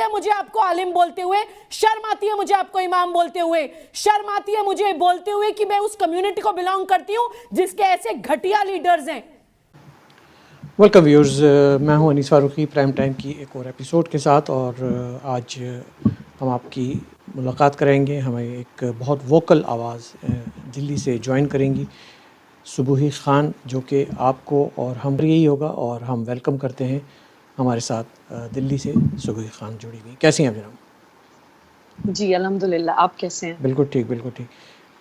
है मुझे आपको आलिम बोलते हुए, शर्म आती है मुझे आपको इमाम बोलते हुए, शर्म आती है मुझे बोलते हुए कि मैं उस कम्युनिटी को बिलोंग करती हूं जिसके ऐसे घटिया लीडर्स हैं। वेलकम व्यूअर्स, मैं हूं अनीस फारूकी प्राइम टाइम की एक और एपिसोड के साथ। और आज हम आपकी मुलाकात करेंगे। हमें एक बहुत वोकल आवाज़ दिल्ली से ज्वाइन करेंगी सुबुही ख़ान, जो कि आपको और हम यही होगा। और हम वेलकम करते हैं हमारे साथ दिल्ली से सुबुही ख़ान जुड़ी हुई। कैसी हैं जनाब? जी अल्हम्दुलिल्लाह, आप कैसे हैं? बिल्कुल ठीक, बिल्कुल ठीक।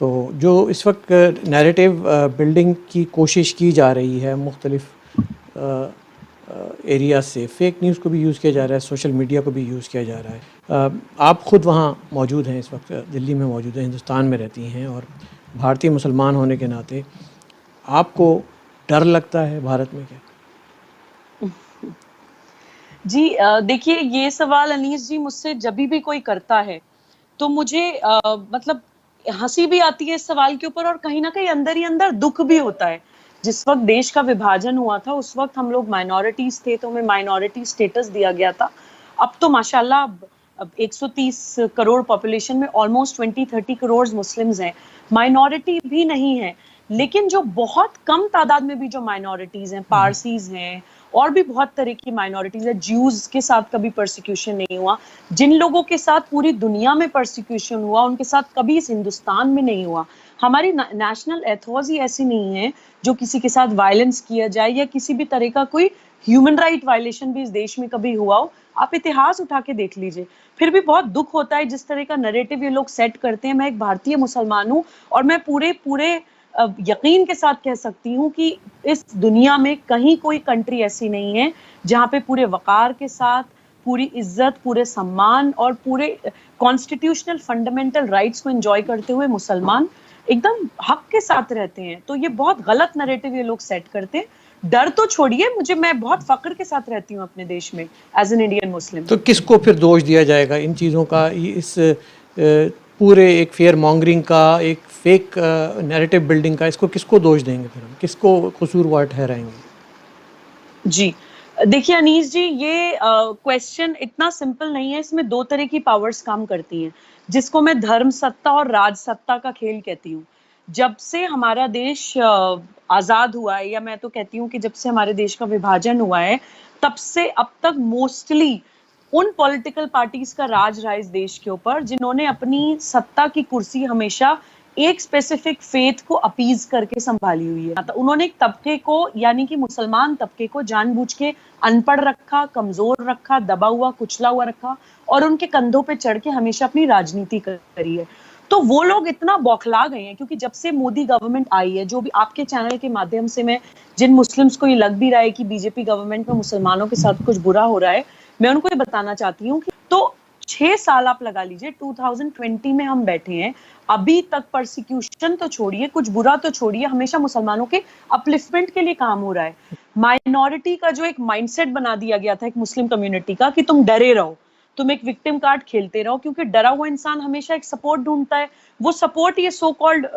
तो जो इस वक्त नैरेटिव बिल्डिंग की कोशिश की जा रही है मुख्तलिफ़ एरिया से, फ़ेक न्यूज़ को भी यूज़ किया जा रहा है, सोशल मीडिया को भी यूज़ किया जा रहा है। आप ख़ुद वहाँ मौजूद हैं, इस वक्त दिल्ली में मौजूद हैं, हिंदुस्तान में रहती हैं, और भारतीय मुसलमान होने के नाते आपको डर लगता है भारत में क्या? जी देखिए, ये सवाल अनीस जी मुझसे जब भी कोई करता है तो मुझे मतलब हंसी भी आती है इस सवाल के ऊपर, और कहीं ना कहीं अंदर ही अंदर दुख भी होता है। जिस वक्त देश का विभाजन हुआ था उस वक्त हम लोग माइनॉरिटीज थे, तो हमें माइनॉरिटी स्टेटस दिया गया था। अब तो माशाल्लाह अब 130 करोड़ पॉपुलेशन में ऑलमोस्ट 20-30 करोड़ मुस्लिम्स हैं, माइनॉरिटी भी नहीं है। लेकिन जो बहुत कम तादाद में भी जो माइनॉरिटीज हैं, पारसीज हैं, और भी बहुत तरह की माइनॉरिटीज है, ज्यूज के साथ कभी परसिक्यूशन नहीं हुआ। जिन लोगों के साथ पूरी दुनिया में परसिक्यूशन हुआ उनके साथ कभी इस हिंदुस्तान में नहीं हुआ। हमारी नेशनल एथॉज ही ऐसी नहीं है जो किसी के साथ वायलेंस किया जाए या किसी भी तरह का कोई ह्यूमन राइट वायलेशन भी इस देश में कभी हुआ हो। आप इतिहास उठा के देख लीजिए। फिर भी बहुत दुख होता है जिस तरह का नैरेटिव ये लोग सेट करते हैं। मैं एक भारतीय मुसलमान हूँ और मैं पूरे यकीन के साथ कह सकती हूँ कि इस दुनिया में कहीं कोई कंट्री ऐसी नहीं है जहाँ पे पूरे वकार के साथ, पूरी इज्जत, पूरे सम्मान और पूरे कॉन्स्टिट्यूशनल फंडामेंटल राइट्स को एंजॉय करते हुए मुसलमान एकदम हक के साथ रहते हैं। तो ये बहुत गलत नैरेटिव ये लोग सेट करते हैं। डर तो छोड़िए, मैं बहुत फक्र के साथ रहती हूँ अपने देश में एज एन इंडियन मुस्लिम। तो किसको फिर दोष दिया जाएगा इन चीज़ों का, इस पूरे एक फेयर मॉन्गरिंग का, एक फेक नैरेटिव बिल्डिंग का? इसको किसको दोष देंगे फिर हम? किसको कसूरवार ठहराएंगे? जी देखिए अनीस जी, ये क्वेश्चन इतना सिंपल नहीं है। इसमें दो तरह की पावर्स काम करती हैं, जिसको मैं धर्म सत्ता और राज सत्ता का खेल कहती हूँ। जब से हमारा देश आजाद हुआ है, या मैं तो कहती हूँ कि जब से हमारे देश का विभाजन हुआ है, तब से अब तक मोस्टली उन पॉलिटिकल पार्टीज का राज रहा इस देश के ऊपर जिन्होंने अपनी सत्ता की कुर्सी हमेशा एक स्पेसिफिक फेथ को अपीज करके संभाली हुई है। तो उन्होंने एक तबके को, यानी कि मुसलमान तबके को जानबूझ के अनपढ़ रखा, कमजोर रखा, दबा हुआ, कुचला हुआ रखा, और उनके कंधों पे चढ़ के हमेशा अपनी राजनीति करी है। तो वो लोग इतना बौखला गए हैं क्योंकि जब से मोदी गवर्नमेंट आई है, जो भी आपके चैनल के माध्यम से मैं जिन मुस्लिम्स को ये लग भी रहा है कि बीजेपी गवर्नमेंट में मुसलमानों के साथ कुछ बुरा हो रहा है, मैं उनको ये बताना चाहती हूँ कि तो 6 साल आप लगा लीजिए, 2020 में हम बैठे हैं, अभी तक परसिक्यूशन तो छोड़िए, कुछ बुरा तो छोड़िए, हमेशा मुसलमानों के अपलिफ्टमेंट के लिए काम हो रहा है। माइनॉरिटी का जो एक माइंडसेट बना दिया गया था एक मुस्लिम कम्युनिटी का कि तुम डरे रहो, तुम एक विक्टिम कार्ड खेलते रहो, क्योंकि डरा हुआ इंसान हमेशा एक सपोर्ट ढूंढता है। वो सपोर्ट ये सो कॉल्ड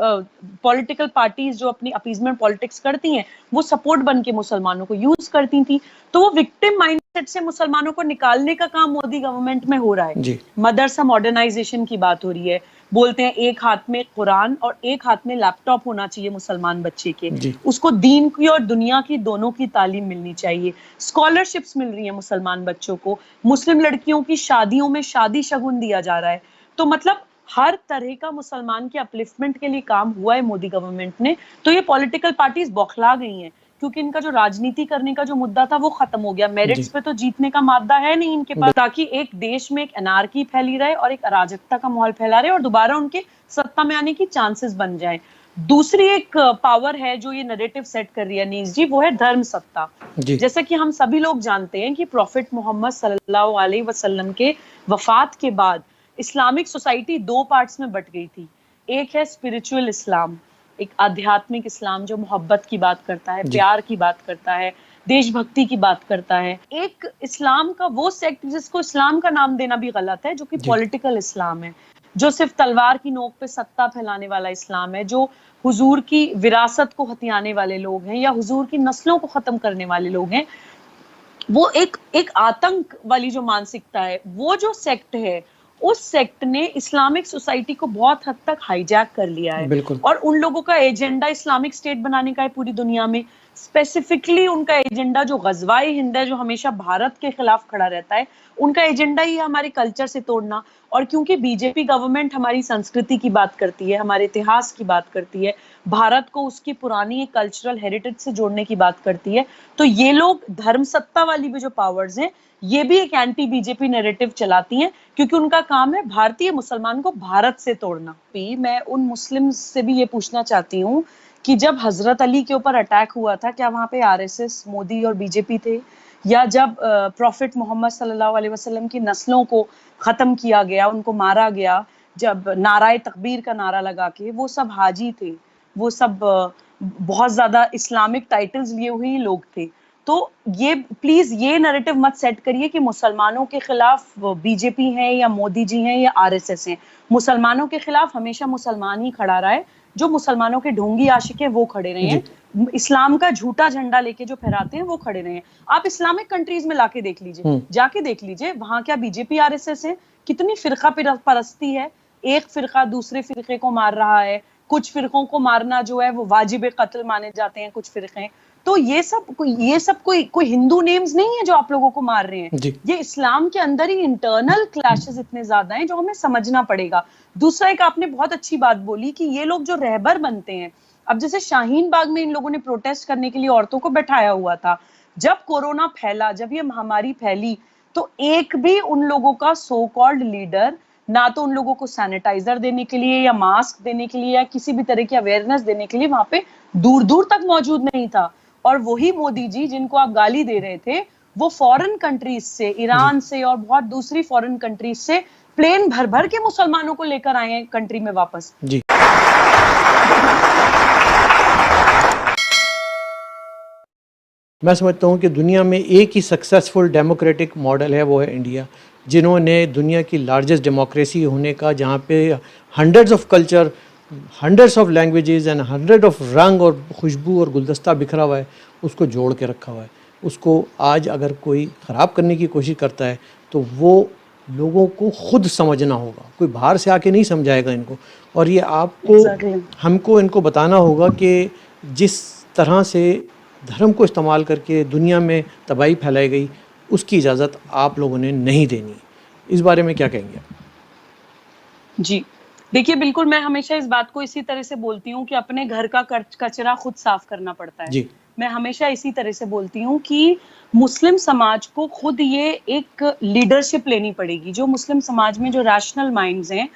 पॉलिटिकल पार्टीज जो अपनी अपीजमेंट पॉलिटिक्स करती हैं, वो सपोर्ट बन के मुसलमानों को यूज करती थी। तो वो विक्टिम माइंडसेट से मुसलमानों को निकालने का काम मोदी गवर्नमेंट में हो रहा है। मदरसा मॉडर्नाइजेशन की बात हो रही है, बोलते हैं एक हाथ में कुरान और एक हाथ में लैपटॉप होना चाहिए मुसलमान बच्चे के, उसको दीन की और दुनिया की दोनों की तालीम मिलनी चाहिए। स्कॉलरशिप्स मिल रही है मुसलमान बच्चों को, मुस्लिम लड़कियों की शादियों में शादी शगुन दिया जा रहा है। तो मतलब हर तरह का मुसलमान के अपलिफ्टमेंट के लिए काम हुआ है मोदी गवर्नमेंट ने। तो ये पॉलिटिकल पार्टीज बौखला गई हैं क्योंकि इनका जो राजनीति करने का जो मुद्दा था वो खत्म हो गया। मेरिट्स पे तो जीतने का मादा है नहीं इनके पास, ताकि एक देश में एक अनार्की फैली रहे और एक अराजकता का माहौल फैला रहे और दोबारा उनके सत्ता में आने की चांसेस बन जाए। दूसरी एक पावर है जो ये नैरेटिव सेट कर रही है नीज जी, वो है धर्म सत्ता। जैसा कि हम सभी लोग जानते हैं कि प्रॉफिट मोहम्मद सल्लल्लाहु अलैहि वसल्लम के वफात के बाद इस्लामिक सोसाइटी दो पार्ट्स में बट गई थी। एक है स्पिरिचुअल इस्लाम, एक आध्यात्मिक इस्लाम जो मोहब्बत की बात करता है, प्यार की बात करता है, देशभक्ति की बात करता है। एक इस्लाम का वो सेक्ट जिसको इस्लाम का नाम देना भी गलत है, जो कि पॉलिटिकल इस्लाम है, जो सिर्फ तलवार की नोक पे सत्ता फैलाने वाला इस्लाम है, जो हुजूर की विरासत को हथियाने वाले लोग हैं या हुजूर की नस्लों को खत्म करने वाले लोग हैं। वो एक आतंक वाली जो मानसिकता है, वो जो सेक्ट है, उस सेक्ट ने इस्लामिक सोसाइटी को बहुत हद तक हाईजैक कर लिया है। बिल्कुल। और उन लोगों का एजेंडा इस्लामिक स्टेट बनाने का है पूरी दुनिया में। स्पेसिफिकली उनका एजेंडा जो गजवाई हिंद है, जो हमेशा भारत के खिलाफ खड़ा रहता है, उनका एजेंडा ही है हमारे कल्चर से तोड़ना। और क्योंकि बीजेपी गवर्नमेंट हमारी संस्कृति की बात करती है, हमारे इतिहास की बात करती है, भारत को उसकी पुरानी कल्चरल हेरिटेज से जोड़ने की बात करती है, तो ये लोग धर्म सत्ता वाली भी जो पावर्स हैं, ये भी एक एंटी बीजेपी नैरेटिव चलाती हैं, क्योंकि उनका काम है भारतीय मुसलमान को भारत से तोड़ना। मैं उन मुस्लिम से भी ये पूछना चाहती हूँ कि जब हजरत अली के ऊपर अटैक हुआ था, क्या वहां पे आरएसएस, मोदी और बीजेपी थे? या जब प्रॉफिट मोहम्मद सल्लल्लाहु अलैहि वसल्लम की नस्लों को खत्म किया गया, उनको मारा गया, जब नाराए तकबीर का नारा लगा के, वो सब हाजी थे, वो सब बहुत ज्यादा इस्लामिक टाइटल्स लिए हुए ही लोग थे। तो ये प्लीज ये नैरेटिव मत सेट करिए कि मुसलमानों के खिलाफ बीजेपी है या मोदी जी हैं या आरएसएस हैं। मुसलमानों के खिलाफ हमेशा मुसलमान ही खड़ा रहा है, जो मुसलमानों के ढोंगी आशिक हैं वो खड़े रहे हैं, इस्लाम का झूठा झंडा लेके जो फहराते हैं वो खड़े रहे हैं। आप इस्लामिक कंट्रीज में लाके देख लीजिए, जाके देख लीजिए, वहां क्या बीजेपी आरएसएस है? कितनी फिरका परस्ती है, एक फिरका दूसरे फिरके को मार रहा है, कुछ फिरकों को मारना जो है वो वाजिब कत्ल माने जाते हैं कुछ फिरके। तो ये सब कोई हिंदू नेम्स नहीं है जो आप लोगों को मार रहे हैं। ये इस्लाम के अंदर ही इंटरनल क्लैशेस इतने ज्यादा हैं जो हमें समझना पड़ेगा। दूसरा, एक आपने बहुत अच्छी बात बोली कि ये लोग जो रहबर बनते हैं, अब जैसे शाहीन बाग में इन लोगों ने प्रोटेस्ट करने के लिए औरतों को बैठाया हुआ था, जब कोरोना फैला, जब ये महामारी फैली, तो एक भी उन लोगों का सो कॉल्ड लीडर ना तो उन लोगों को सैनिटाइजर देने के लिए या मास्क देने के लिए या किसी भी तरह की अवेयरनेस देने के लिए वहां पे दूर दूर तक मौजूद नहीं था। और वही मोदी जी जिनको आप गाली दे रहे थे, वो फॉरेन कंट्रीज से, ईरान से और बहुत दूसरी फॉरेन कंट्रीज से प्लेन भर भर के मुसलमानों को लेकर आए हैं कंट्री में वापस। जी। मैं समझता हूँ कि दुनिया में एक ही सक्सेसफुल डेमोक्रेटिक मॉडल है, वो है इंडिया, जिन्होंने दुनिया की लार्जेस्ट डेमोक्रेसी होने का, जहाँ पे hundreds of culture, hundreds of languages and hundred of रंग और खुशबू और गुलदस्ता बिखरा हुआ है, उसको जोड़ के रखा हुआ है। उसको आज अगर कोई ख़राब करने की कोशिश करता है तो वो लोगों को खुद समझना होगा, कोई बाहर से आके नहीं समझाएगा इनको। और ये आपको हमको इनको बताना होगा कि जिस तरह से धर्म को इस्तेमाल करके दुनिया में तबाही फैलाई गई, उसकी इजाज़त आप लोगों ने नहीं देनी। इस बारे में क्या कहेंगे? जी देखिए, बिल्कुल, मैं हमेशा इस बात को इसी तरह से बोलती हूँ कि अपने घर का कचरा खुद साफ करना पड़ता है। जी। मैं हमेशा इसी तरह से बोलती हूँ कि मुस्लिम समाज को खुद ये एक लीडरशिप लेनी पड़ेगी, जो मुस्लिम समाज में जो रैशनल माइंड्स हैं,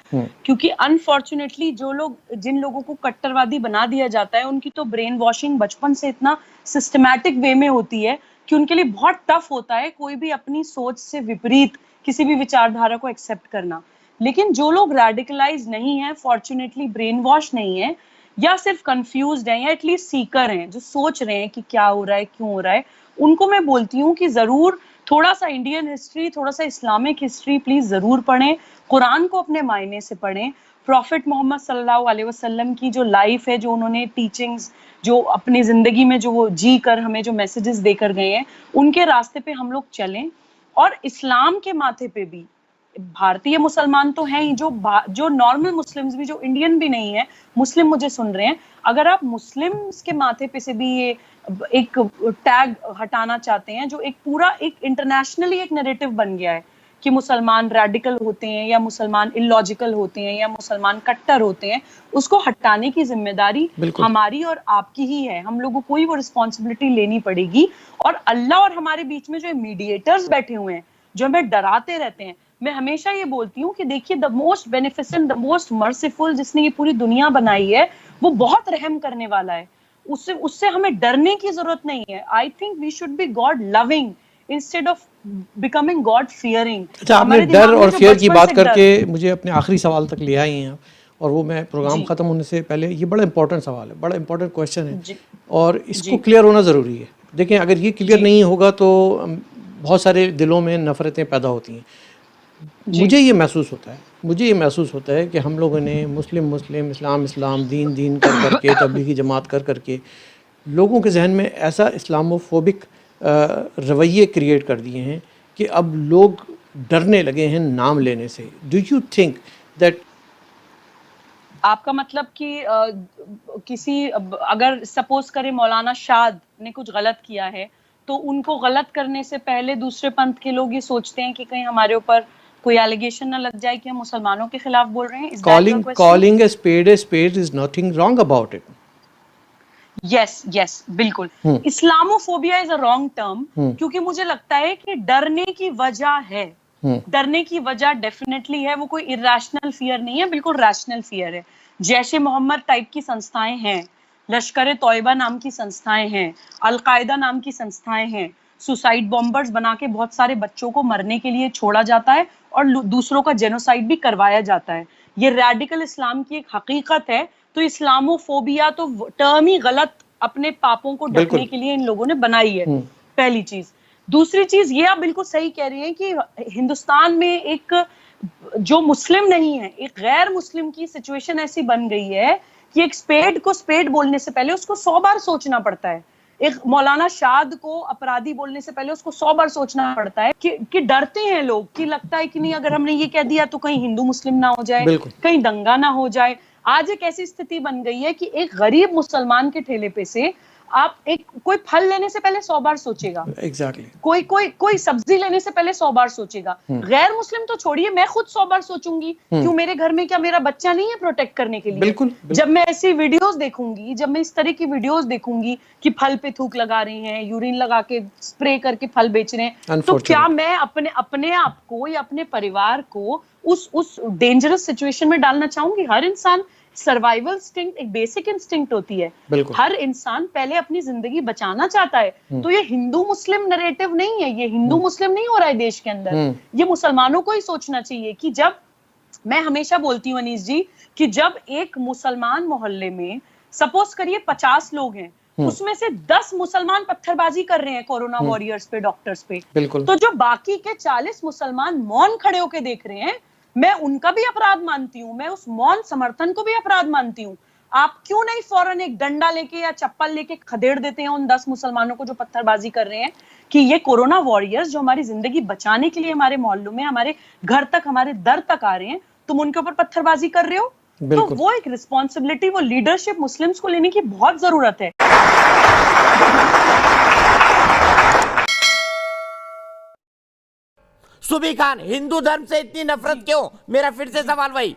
क्योंकि अनफॉर्चुनेटली जिन लोगों को कट्टरवादी बना दिया जाता है, उनकी तो ब्रेन वॉशिंग बचपन से इतना सिस्टमैटिक वे में होती है कि उनके लिए बहुत टफ होता है कोई भी अपनी सोच से विपरीत किसी भी विचारधारा को एक्सेप्ट करना। लेकिन जो लोग रेडिकलाइज नहीं है, फॉर्चुनेटली ब्रेन वॉश नहीं है, या सिर्फ कंफ्यूज्ड हैं, या एटलीस्ट सीकर हैं, जो सोच रहे हैं कि क्या हो रहा है, क्यों हो रहा है, उनको मैं बोलती हूँ कि जरूर थोड़ा सा इंडियन हिस्ट्री, थोड़ा सा इस्लामिक हिस्ट्री प्लीज जरूर पढ़ें, कुरान को अपने मायने से पढ़ें, प्रॉफिट मोहम्मद सल्लल्लाहु अलैहि वसल्लम की जो लाइफ है, जो उन्होंने टीचिंग्स, जो अपनी जिंदगी में जो वो जी कर हमें जो मैसेजेस देकर गए हैं, उनके रास्ते पे हम लोग चलें। और इस्लाम के माथे पे भी भारतीय मुसलमान तो हैं ही, जो नॉर्मल मुस्लिम्स भी, जो इंडियन भी नहीं है, मुस्लिम मुझे सुन रहे हैं, अगर आप मुस्लिम्स के माथे पे से भी ये एक टैग हटाना चाहते हैं, जो एक पूरा एक इंटरनेशनली एक नैरेटिव बन गया है कि मुसलमान रेडिकल होते हैं या मुसलमान इलॉजिकल होते हैं या मुसलमान कट्टर होते हैं, उसको हटाने की जिम्मेदारी हमारी और आपकी ही है। हम लोगों को ही वो रिस्पॉन्सिबिलिटी लेनी पड़ेगी। और अल्लाह और हमारे बीच में जो मीडिएटर्स बैठे हुए हैं, जो हमें डराते रहते हैं, मैं हमेशा ये बोलती हूँ कि देखिए, the most beneficent, the most merciful जिसने ये पूरी दुनिया बनाई है, वो बहुत रहम करने वाला है। उससे हमें डरने की जरूरत नहीं है। I think we should be God loving instead of becoming God fearing. अच्छा, आपने डर और फियर की बात करके मुझे अपने आखिरी सवाल तक ले आई हैं, और वो मैं प्रोग्राम खत्म होने से पहले, ये बड़ा इंपॉर्टेंट सवाल है, बड़ा इंपॉर्टेंट क्वेश्चन है, और इसको क्लियर होना ज़रूरी है। देखें, अगर ये क्लियर नहीं होगा तो बहुत सारे दिलों में नफरतें पैदा होती हैं। मुझे ये महसूस होता है कि हम लोगों ने मुस्लिम इस्लाम दीन कर करके, तबलीगी जमात कर करके लोगों के जहन में ऐसा इस्लामोफोबिक रवैये क्रिएट कर दिए हैं कि अब लोग डरने लगे हैं नाम लेने से। डू यू थिंक दैट, आपका मतलब कि किसी अगर सपोज करें मौलाना शाद ने कुछ गलत किया है तो उनको गलत करने से पहले दूसरे पंथ के लोग ये सोचते हैं कि कहीं हमारे ऊपर कोई एलिगेशन ना लग जाए कि हम मुसलमानों के खिलाफ बोल रहे हैं? calling a spade is nothing wrong about it. Yes बिल्कुल। Islamophobia is a wrong term, क्योंकि मुझे लगता है कि डरने की वजह है, डरने की वजह डेफिनेटली है, वो कोई इरेशनल फियर नहीं है, बिल्कुल रैशनल फियर है। जैश ए मोहम्मद टाइप की संस्थाएं हैं, लश्कर तौयबा नाम की संस्थाएं हैं, अलकायदा नाम की संस्थाएं हैं, सुसाइड बॉम्बर्स बना के बहुत सारे बच्चों को मरने के लिए छोड़ा जाता है और दूसरों का जेनोसाइड भी करवाया जाता है। ये रेडिकल इस्लाम की एक हकीकत है। तो इस्लामोफोबिया तो टर्म ही गलत अपने पापों को ढकने के लिए इन लोगों ने बनाई है, पहली चीज। दूसरी चीज ये आप बिल्कुल सही कह रही हैं कि हिंदुस्तान में एक जो मुस्लिम नहीं है, एक गैर मुस्लिम की सिचुएशन ऐसी बन गई है कि एक स्पेड को स्पेड बोलने से पहले उसको 100 बार सोचना पड़ता है। एक मौलाना शाद को अपराधी बोलने से पहले उसको 100 बार सोचना पड़ता है कि डरते हैं लोग, कि लगता है कि नहीं अगर हमने ये कह दिया तो कहीं हिंदू मुस्लिम ना हो जाए, कहीं दंगा ना हो जाए। आज एक ऐसी स्थिति बन गई है कि एक गरीब मुसलमान के ठेले पे से आप कोई फल लेने से पहले 100 बार सोचेगा। एग्जैक्टली। कोई सब्जी लेने से पहले 100 बार सोचेगा। गैर मुस्लिम तो छोड़िए, मैं खुद 100 बार सोचूंगी, क्यों मेरे घर में क्या मेरा बच्चा नहीं है प्रोटेक्ट करने के लिए? बिल्कुल। जब मैं ऐसी वीडियोस देखूंगी, जब मैं इस तरह की वीडियोस देखूंगी कि फल पे थूक लगा रहे हैं, यूरिन लगा के स्प्रे करके फल बेच रहे हैं, तो क्या मैं अपने आप को या अपने परिवार को उस डेंजरस सिचुएशन में डालना चाहूंगी? हर इंसान, सर्वाइवल इंस्टिंक्ट एक बेसिक इंस्टिंक्ट होती है, हर इंसान पहले अपनी जिंदगी बचाना चाहता है। तो ये हिंदू मुस्लिम नैरेटिव नहीं है, ये हिंदू मुस्लिम नहीं हो रहा है देश के अंदर, ये मुसलमानों को ही सोचना चाहिए। कि जब मैं हमेशा बोलती हूँ अनीस जी कि जब एक मुसलमान मोहल्ले में सपोज करिए 50 लोग हैं, उसमें से 10 मुसलमान पत्थरबाजी कर रहे हैं कोरोना वॉरियर्स पे, डॉक्टर्स पे, तो जो बाकी के 40 मुसलमान मौन खड़े होके देख रहे हैं, मैं उनका भी अपराध मानती हूँ, मैं उस मौन समर्थन को भी अपराध मानती हूँ। आप क्यों नहीं फौरन एक डंडा लेके या चप्पल लेके खदेड़ देते हैं उन 10 मुसलमानों को जो पत्थरबाजी कर रहे हैं कि ये कोरोना वॉरियर्स जो हमारी जिंदगी बचाने के लिए हमारे मोहल्लों में, हमारे घर तक, हमारे दर तक आ रहे हैं, तुम उनके ऊपर पत्थरबाजी कर रहे हो? तो वो एक रिस्पॉन्सिबिलिटी, वो लीडरशिप मुस्लिम्स को लेने की बहुत जरूरत है। सुबी खान, हिंदू धर्म से इतनी नफरत क्यों? मेरा फिर से सवाल वही।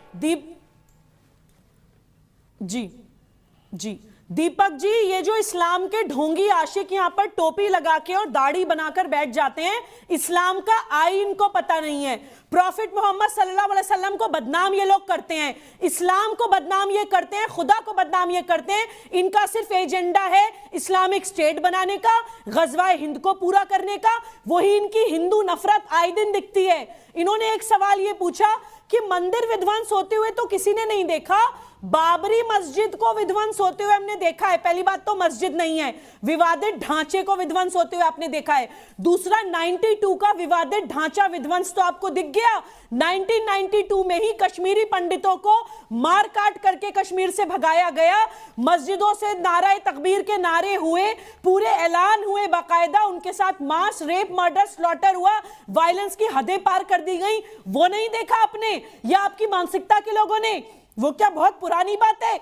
दीपक जी, ये जो इस्लाम के ढोंगी आशिक यहाँ पर टोपी लगा के और दाढ़ी बनाकर बैठ जाते हैं, इस्लाम का आईन को पता नहीं है। प्रॉफिट मोहम्मद सल्लल्लाहु अलैहि वसल्लम को बदनाम ये लोग करते हैं, इस्लाम को बदनाम ये करते हैं, खुदा को बदनाम ये करते हैं। इनका सिर्फ एजेंडा है इस्लामिक स्टेट बनाने का, गजवाए हिंद को पूरा करने का। वही इनकी हिंदू नफरत आए दिन दिखती है। इन्होंने एक सवाल ये पूछा कि मंदिर विध्वंस होते हुए तो किसी ने नहीं देखा, बाबरी मस्जिद को विध्वंस होते हुए हमने देखा है। पहली बात तो मस्जिद नहीं है, विवादित ढांचे को विध्वंस होते हुए आपने देखा है। दूसरा, 92 का विवादित ढांचा विध्वंस तो आपको दिख गया। 1992 में ही कश्मीरी पंडितों को मार काट करके कश्मीर से भगाया गया, मस्जिदों से नारे तकबीर के नारे हुए, पूरे ऐलान हुए बाकायदा, उनके साथ मास रेप, मर्डर, स्लॉटर हुआ, वायलेंस की हदें पार कर दी गई। वो नहीं देखा आपने, या आपकी मानसिकता के लोगों ने? वो क्या बहुत पुरानी बात है?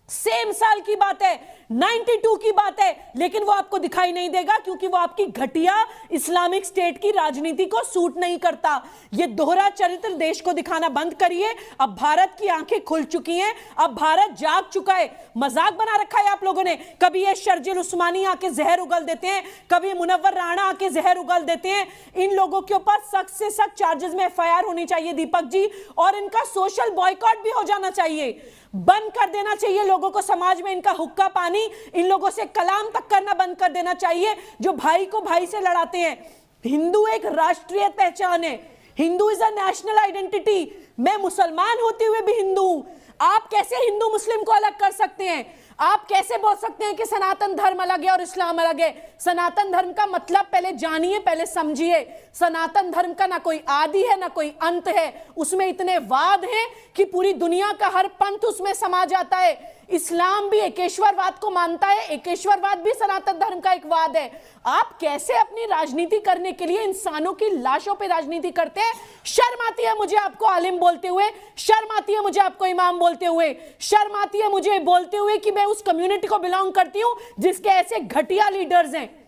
सेम साल की बात है, 92 की बात है, लेकिन वो आपको दिखाई नहीं देगा क्योंकि वो आपकी घटिया इस्लामिक स्टेट की राजनीति को सूट नहीं करता। ये दोहरा चरित्र देश को दिखाना बंद करिए। अब भारत की आंखें खुल चुकी हैं, अब भारत जाग चुका है। मजाक बना रखा है आप लोगों ने, कभी ये शर्जिल उस्मानी आके जहर उगल देते हैं, कभी मुनव्वर राणा आके जहर उगल देते हैं। इन लोगों के ऊपर सख्त से सख्त चार्जेस में FIR होनी चाहिए दीपक जी, और इनका सोशल बॉयकॉट भी हो जाना चाहिए। बंद कर देना चाहिए लोगों को समाज में इनका हुक्का पानी, इन लोगों से कलाम तक करना बंद कर देना चाहिए जो भाई को भाई से लड़ाते हैं। हिंदू एक राष्ट्रीय पहचान है, Hindu is a national identity. मैं मुसलमान होते हुए भी हिंदू हूं। आप कैसे हिंदू मुस्लिम को अलग कर सकते हैं? आप कैसे बोल सकते हैं कि सनातन धर्म अलग है और इस्लाम अलग है? सनातन धर्म का मतलब पहले जानिए, पहले समझिए। सनातन धर्म का ना कोई आदि है ना कोई अंत है, उसमें इतने वाद हैं कि पूरी दुनिया का हर पंथ उसमें समा जाता है। इस्लाम भी एकेश्वरवाद को मानता है, एकेश्वरवाद भी सनातन धर्म का एक वाद है। आप कैसे अपनी राजनीति करने के लिए इंसानों की लाशों पे राजनीति करते हैं? शर्म आती है मुझे आपको आलिम बोलते हुए, शर्म आती है मुझे आपको इमाम बोलते हुए, शर्म आती है मुझे बोलते हुए कि मैं उस कम्युनिटी को बिलोंग करती हूं जिसके ऐसे घटिया लीडर्स हैं।